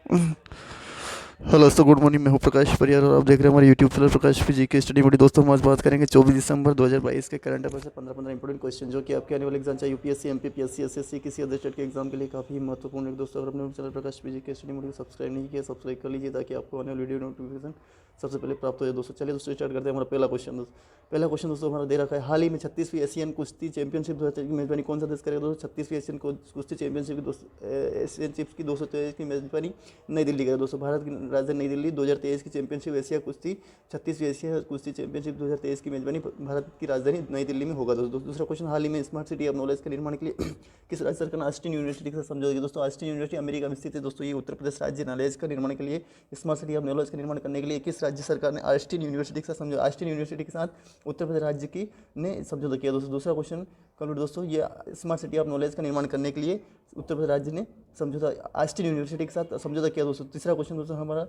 Hello दोस्तों, good morning. मैं हूं प्रकाश परियार और आप देख रहे हैं हमारे यूट्यूब चैनल प्रकाश फिजी के स्टडी बॉडी। दोस्तों, हम आज बात करेंगे 24 दिसंबर 2022 के करंट अफेयर से 15 इंपॉर्टेंट क्वेश्चन जो कि आपके आने वाले एग्जाम चाहे यूपीएससी, एमपीपीएससी, एसएससी, किसी अदर स्टेट के एग्जाम के लिए काफी महत्वपूर्ण है। दोस्तों, अगर अपने चैनल प्रकाश फिजी के स्टडी बॉडी को सब्सक्राइब नहीं किया, सब्सक्राइब कर लीजिए ताकि आपको आने वाली वीडियो नोटिफिकेशन सबसे पहले प्राप्त हो जाए। दोस्तों, चलिए दोस्तों स्टार्ट करते हैं हमारा पहला क्वेश्चन दोस्तों हमारा दे रखा है, हाल ही में 36वीं एशियन कुश्ती चैंपियनशिप 2023 की मेजबानी कौन सा देश करेगा। दोस्तों, 36वीं एशियन कुश्ती चैंपियनशिप की एशियन चिप्स की 223 की मेजबानी नई दिल्ली करेगा। दोस्तों, भारत की राजधानी नई दिल्ली। 2023 की चैंपियनशिप एशिया कुश्ती 36वीं एशिया कुश्ती चैंपियनशिप 2023 की मेजबानी भारत की राजधानी नई दिल्ली में होगा। दोस्तों, दूसरा क्वेश्चन, हाल ही में स्मार्ट सिटी ऑफ नॉलेज के निर्माण के लिए किस राज्य सरकार ने ऑस्टिन यूनिवर्सिटी के साथ समझौता किया। दोस्तों, ऑस्टिन यूनिवर्सिटी अमेरिका में स्थित है। दोस्तों, ये उत्तर प्रदेश राज्य नॉलेज का निर्माण के लिए, स्मार्ट सिटी ऑफ नॉलेज का निर्माण करने के लिए किस राज्य सरकार ने ऑस्टिन यूनिवर्सिटी के साथ समझौता, ऑस्टिन यूनिवर्सिटी के साथ उत्तर प्रदेश राज्य की ने समझौता किया। दोस्तों, दूसरा क्वेश्चन कंप्लीट। दोस्तों, ये स्मार्ट सिटी ऑफ नॉलेज का निर्माण करने के लिए उत्तर प्रदेश राज्य ने समझौता ऑस्टिन यूनिवर्सिटी के साथ समझौता किया। दोस्तों, तीसरा क्वेश्चन दोस्तों हमारा,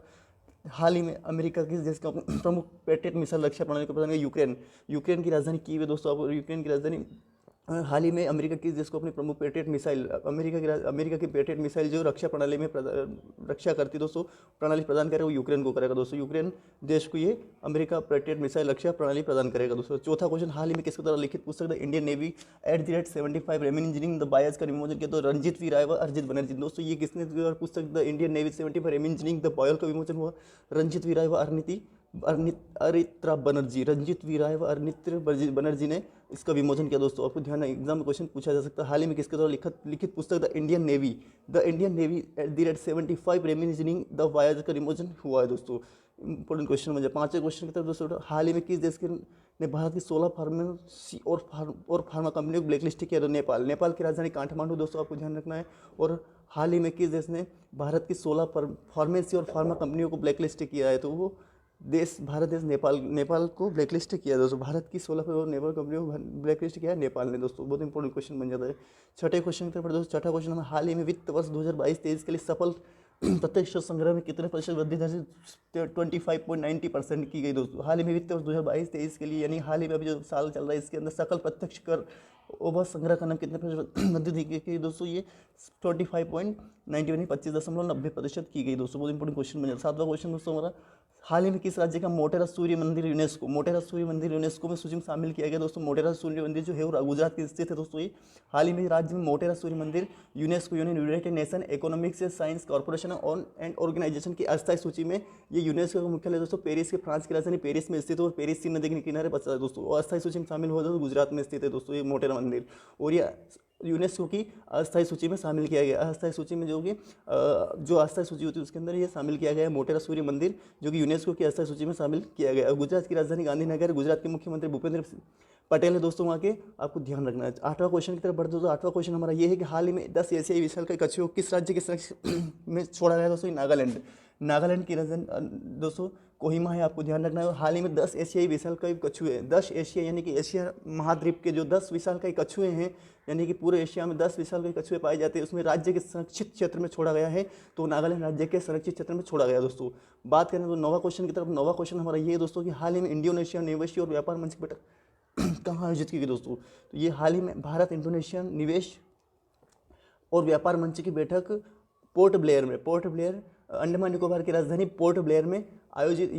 हाल ही में अमेरिका की देश का प्रमुख पेट्रियट मिसाइल रक्षा प्रणाली का प्रधान है यूक्रेन की राजधानी कीव है। दोस्तों, आप यूक्रेन की राजधानी हाल ही में अमेरिका की देश को अपनी प्रमुख पेट्रियट मिसाइल अमेरिका की पेट्रियट मिसाइल जो रक्षा प्रणाली में रक्षा करती दोस्तों प्रणाली प्रदान करे वो यूक्रेन को करेगा। दोस्तों, यूक्रेन देश को ये अमेरिका पेट्रियट मिसाइल रक्षा प्रणाली प्रदान करेगा। दोस्तों, चौथा क्वेश्चन, हाल ही में किसके द्वारा लिखित पुस्तक the Indian Navy @75 reminiscing the voyage का विमोचन किया। तो रणजीत वी राय व अरिजीत बनर्जी। दोस्तों, ये किसने पुस्तक the Indian Navy 75 reminiscing the बॉयल का विमोचन हुआ, रणजीत वी राय व अरित्रा बनर्जी, रंजीत वी राय व अरित्र बनर्जी ने इसका विमोचन किया। दोस्तों, आपको ध्यान है, एग्जाम में क्वेश्चन पूछा जा सकता है, हाल ही में किसके द्वारा लिखित पुस्तक the Indian Navy @75 reminiscing the voyage का विमोचन हुआ है। दोस्तों, इंपॉर्टेंट क्वेश्चन मुझे पांचवें क्वेश्चन की तरफ दोस्तों, हाल ही में किस देश के ने भारत की 16 फार्मेसी और फार्मा कंपनियों को ब्लैकलिस्ट किया। तो नेपाल की राजधानी काठमांडू। दोस्तों, आपको ध्यान रखना है। और हाल ही में किस देश ने भारत की 16 फार्मेसी और फार्मा कंपनियों को ब्लैकलिस्ट किया है। तो वो देश भारत देश नेपाल को ब्लैकलिस्ट किया। दोस्तों, भारत की 16 और नेपाल कंपनियों को ब्लैकलिस्ट किया है नेपाल ने। दोस्तों, बहुत इंपॉर्टेंट क्वेश्चन बन जाता है। छठे क्वेश्चन की तरफ दोस्तों, छठा क्वेश्चन, हम हाल ही में वित्त वर्ष 2022-23 के लिए सफल प्रत्यक्ष संग्रह में कितने प्रतिशत वृद्धि दर से 25.90% की गई। दोस्तों, हाल ही में वित्त वर्ष 2022-23 के लिए, यानी हाल ही में अभी जो साल चल रहा है इसके अंदर सकल प्रत्यक्ष कर ओवर संग्रह का नाम कितने प्रतिशत वृद्धि की गई। दोस्तों, ये 25.90 25.90% की गई। दोस्तों, बहुत इंपॉर्टेंट क्वेश्चन बन जाता है। सातवां क्वेश्चन दोस्तों हमारा, हाल ही में किस राज्य का मोटेरा सूर्य मंदिर यूनेस्को में सूची में शामिल किया गया। दोस्तों, मोटेरा सूर्य मंदिर जो है वो गुजरात की स्थित है। दोस्तों, ये हाल ही में राज्य में मोटेरा सूर्य मंदिर यूनेस्को यानी United Nation Economics and Science Corporation on and Organization की अस्थायी सूची में, ये यूनेस्को का मुख्यालय दोस्तों पेरिस के फ्रांस की राजधानी पेरिस में स्थित है और पेरिस सी नदी के किनारे बचा है। दोस्तों, और अस्थायी सूची में शामिल हुआ तो गुजरात में स्थित है। दोस्तों, ये मोटेरा मंदिर, और ये यूनेस्को की अस्थायी सूची में शामिल किया गया। अस्थायी सूची में जो अस्थायी सूची होती है उसके अंदर ये शामिल किया गया है मोटेरा सूर्य मंदिर, जो कि यूनेस्को की अस्थायी सूची में शामिल किया गया है। गुजरात की राजधानी गांधीनगर, गुजरात के मुख्यमंत्री भूपेंद्र पटेल है। दोस्तों, वहाँ के आपको ध्यान रखना है। आठवां क्वेश्चन की तरफ बढ़ते दोस्तों, आठवां क्वेश्चन हमारा ये है कि हाल ही में 10 एशियाई विशालकाय कछुओं किस राज्य के संरक्षण में छोड़ा गया। दोस्तों, नागालैंड की राजधानी दोस्तों कोहिमा है, आपको ध्यान रखना है। हाल ही में 10 एशियाई विशालकाय कछुए, 10 एशिया यानी कि एशिया महाद्वीप के जो 10 विशालकाय कछुए हैं, यानी कि पूरे एशिया में 10 विशालकाय कछुए पाए जाते हैं, उसमें राज्य के संरक्षित क्षेत्र में छोड़ा गया है। तो नागालैंड राज्य के संरक्षित क्षेत्र में छोड़ा गया। दोस्तों, बात करें तो नौवां क्वेश्चन की तरफ, नौवां क्वेश्चन हमारा ये है दोस्तों कि हाल ही में इंडोनेशिया निवेश और व्यापार मंच की बैठक कहाँ आयोजित की गई। दोस्तों, तो ये हाल ही में भारत इंडोनेशिया निवेश और व्यापार मंच की बैठक पोर्ट ब्लेयर अंडमान निकोबार की राजधानी पोर्ट ब्लेयर में आयोजित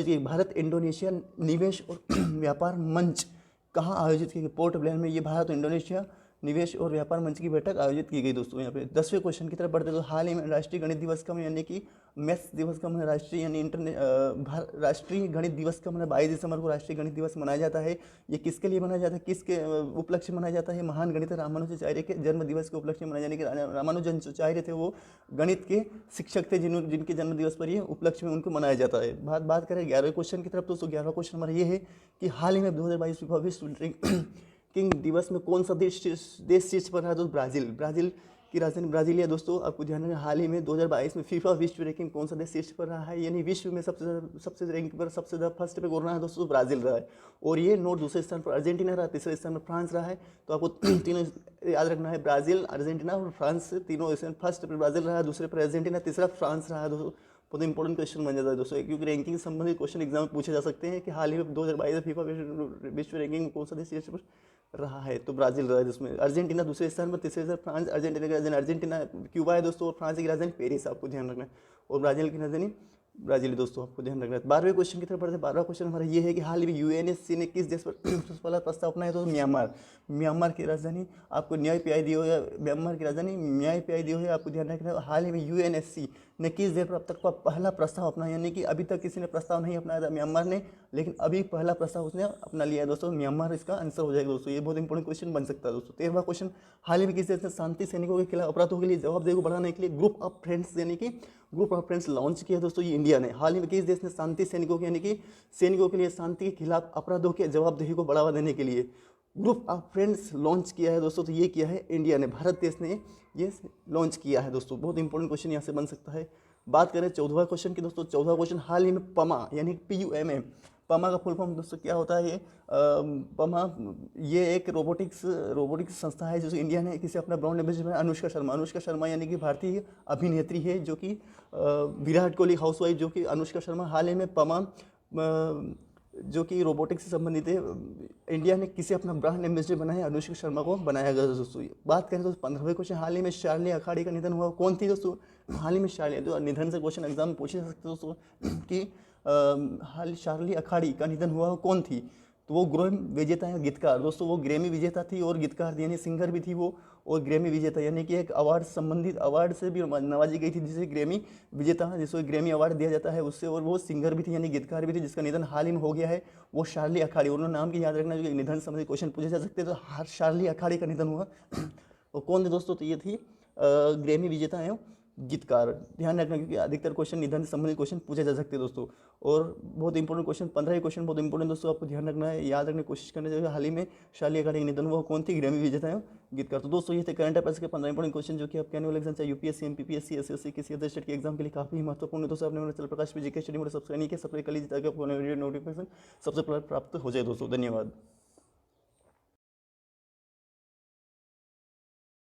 की। भारत इंडोनेशिया निवेश और व्यापार मंच कहाँ आयोजित की गई, पोर्ट ब्लेयर में। ये भारत इंडोनेशिया निवेश और व्यापार मंच की बैठक आयोजित की गई। दोस्तों, यहाँ पे 10वें क्वेश्चन की तरफ बढ़ते तो हाल ही में राष्ट्रीय गणित दिवस का यानी कि मैथ्स दिवस का राष्ट्रीय यानी राष्ट्रीय गणित दिवस का 22 दिसंबर को राष्ट्रीय गणित दिवस मनाया जाता है। ये किसके लिए मनाया जाता है, किसके उपलक्ष्य मनाया जाता है, महान गणित रामानुजाचार्य के जन्म दिवस के उपलक्ष्य में मनाया जाने के। रामानुजाचार्य थे वो गणित के शिक्षक थे जिनके जन्म दिवस पर ये उपलक्ष्य में उनको मनाया जाता है। बात करें 11वें क्वेश्चन की तरफ तो 11वां क्वेश्चन हमारा ये है कि हाल ही में 2022 विश्व किंग दिवस में कौन सा देश शीर्ष पर रहा। दोस्तों, ब्राजील की राजधानी ब्राजीलिया। दोस्तों, आपको ध्यान रखना, हाल ही में 2022 में फीफा विश्व रैंकिंग कौन सा देश शीर्ष पर रहा है, यानी विश्व में सबसे रैंक पर सबसे ज़्यादा फर्स्ट पे कौन रहा है। दोस्तों, ब्राजील रहा है। और ये नोट दूसरे स्थान पर अर्जेंटीना रहा, तीसरे स्थान पर फ्रांस रहा है। तो आपको तीनों याद रखना है, ब्राजील, अर्जेंटीना और फ्रांस, तीनों फर्स्ट पर ब्राजील रहा, दूसरे पर अर्जेंटीना, तीसरा फ्रांस रहा। दोस्तों, बहुत इंपॉर्टेंट क्वेश्चन बन जाता है दोस्तों, क्योंकि रैंकिंग से संबंधित क्वेश्चन एग्जाम में पूछे जा सकते हैं कि हाल ही में 2022 फीफा विश्व रैंकिंग में कौन सा देश शीर्ष पर रहा है तो ब्राज़ील रहा है उसमें। अर्जेंटीना दूसरे स्थान पर, तीसरे स्थान फ्रांस, अर्जेंटीना की राजधानी अर्जेंटीना क्यूबा है दोस्तों, और फ्रांस की राजधानी पेरिस, आपको ध्यान रखना है, और ब्राज़ील की राजधानी ब्राज़ील दोस्तों, आपको ध्यान रखना है। 12वें क्वेश्चन की तरफ बढ़ते हैं। 12वां क्वेश्चन हमारा ये है कि हाल ही में यूएनएससी ने किस देश पर पहला प्रस्ताव अपनाया, तो म्यांमार। म्यांमार की राजधानी आपको न्याय पियाई दी हो, या म्यांमार की राजधानी न्याय पियाई दी हो, आपको ध्यान रखना है। हाल ही में यूएनएससी ने किस देश पर अब तक का पहला प्रस्ताव अपनाया, यानी कि अभी तक किसी ने प्रस्ताव नहीं अपनाया था म्यांमार ने, लेकिन अभी पहला प्रस्ताव उसने अपना लिया है दोस्तों, म्यांमार इसका आंसर हो जाएगा दोस्तों। ये बहुत इंपॉर्टेंट क्वेश्चन बन सकता है दोस्तों। 13वां क्वेश्चन, हाल ही में किस देश ने शांति सैनिकों के खिलाफ अपराधों के लिए जवाबदेही को बढ़ाने के लिए ग्रुप ऑफ फ्रेंड्स, यानी कि ग्रुप ऑफ फ्रेंड्स लॉन्च किया दोस्तों, ये इंडिया ने। हाल ही में किस देश ने शांति सैनिकों के, यानी कि सैनिकों के लिए शांति के खिलाफ अपराधों के जवाबदेही को बढ़ावा देने के लिए ग्रुप ऑफ फ्रेंड्स लॉन्च किया है दोस्तों, तो ये किया है इंडिया ने, भारत देश ने ये लॉन्च किया है दोस्तों। बहुत इंपॉर्टेंट क्वेश्चन यहाँ से बन सकता है। बात करें 14वां क्वेश्चन की दोस्तों। 14वां क्वेश्चन, हाल ही में पमा, यानी PUMA, पमा का फुल फॉर्म दोस्तों क्या होता है, ये पमा ये एक रोबोटिक्स संस्था है जो इंडिया ने किसी अपना ब्रांड एम्बेसडर बनाया। अनुष्का शर्मा यानी कि भारतीय अभिनेत्री है, जो कि विराट कोहली हाउसवाइफ, जो कि अनुष्का शर्मा, हाल ही में पमा जो कि रोबोटिक्स से संबंधित है, इंडिया ने किसी अपना ब्रांड एम्बेसडर बनाया, अनुष्का शर्मा को बनाया गया दोस्तों। बात करें तो 15वें क्वेश्चन, हाल ही में शार्ली अखाड़ी का निधन हुआ, कौन थी दोस्तों? हाल ही में शार्ली, तो निधन से क्वेश्चन एग्जाम में पूछ सकते दोस्तों कि हाल शार्ली अखाड़ी का निधन हुआ कौन थी, तो वो ग्रैमी विजेता है गीतकार दोस्तों, वो ग्रैमी विजेता थी और गीतकार यानी सिंगर भी थी वो, और ग्रैमी विजेता यानी कि एक अवार्ड संबंधित अवार्ड से भी नवाजी गई थी, जिसे ग्रैमी विजेता, जिसको ग्रैमी अवार्ड दिया जाता है उससे, और वो सिंगर भी थी यानी गीतकार भी थी, जिसका निधन हाल ही में हो गया है, वो शार्ली अखाड़ी। उन्होंने नाम की याद रखना, जो निधन संबंधित क्वेश्चन पूछे जा सकते हैं, तो शार्ली अखाड़ी का निधन हुआ। और कौन थे दोस्तों? तो ये थी ग्रैमी विजेता एवं गीतकार, ध्यान रखना, क्योंकि अधिकतर क्वेश्चन निधन से संबंधित क्वेश्चन पूछे जा सकते हैं दोस्तों। और बहुत इंपॉर्टेंट क्वेश्चन, 15वें क्वेश्चन बहुत इंपॉर्टेंट दोस्तों, आपको ध्यान रखना है, याद रखने की कोशिश करना चाहिए। हाल ही में शार्ली अखाड़ी का निधन हुआ, कौन थी? ग्रैमी विजेता है गीतकार। तो दोस्तों ये थे करंट अफेयर्स के 15 इंपॉर्टेंट क्वेश्चन, जो कि आपके एनुअल एग्जाम चाहे UPSC, MPPSC, SSC, किसी अदर स्टेट के एग्जाम के लिए काफी महत्वपूर्ण है। दोस्तों आपने मेरे चैनल प्रकाश PG के स्टडी में सब्सक्राइब नहीं किया, सब्सक्राइब कर लीजिए, ताकि आपको वीडियो नोटिफिकेशन सबसे पहले प्राप्त हो जाए दोस्तों। धन्यवाद।